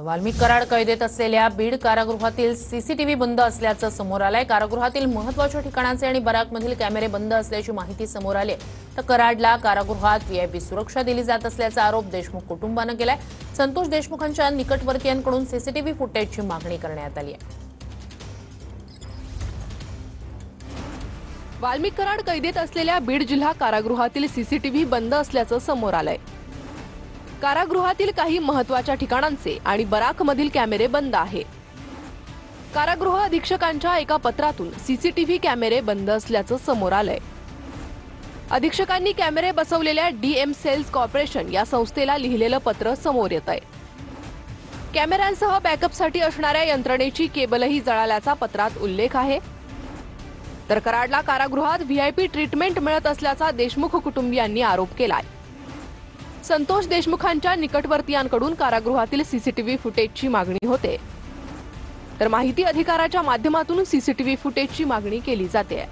वाल्मिक कराड कैदेत असलेल्या बीड कारागृहातील सीसीटीव्ही बंद असल्याचं समोर आलंय। कारागृहातील महत्त्वाच्या ठिकाणांचे आणि बराकमधील कॅमेरे बंद असल्याची माहिती समोर आली आहे। तर कराडला कारागृहात व्हीआयपी सुरक्षा दिली जात असल्याचा आरोप देशमुख कुटुंबाने केलाय। संतोष देशमुखांच्या निकटवर्तीयांकडून सीसीटीव्ही फुटेजची मागणी करण्यात आली आहे। वाल्मिक कराड कैदेत असलेल्या बीड जिल्हा कारागृहातील सीसीटीव्ही बंद असल्याचं समोर आलंय। कारागृहातील काही महत्त्वाच्या ठिकाणांचे आणि बराकमधील कॅमेरे बंद आहे। कारागृह अधीक्षकांच्या एका पत्रातून सीसीटीव्ही कॅमेरे बंद असल्याचं समोर आलंय। अधीक्षकांनी कॅमेरे बसवलेल्या डीएम सेल्स कॉर्पोरेशन या संस्थेला लिहिलेलं पत्र समोर येतंय। कॅमेऱ्यांसह बॅकअपसाठी असणाऱ्या यंत्रणेची केबलही जळाल्याचा पत्रात उल्लेख आहे। तर कराडला कारागृहात व्हीआयपी ट्रीटमेंट मिळत असल्याचा देशमुख कुटुंबियांनी आरोप केलाय। संतोष देशमुखांच्या निकटवर्तीयांकडून कारागृहातील सीसीटीव्ही फुटेजची मागणी होते, तर माहिती अधिकाराच्या माध्यमातून सीसीटीव्ही फुटेजची मागणी केली जाते।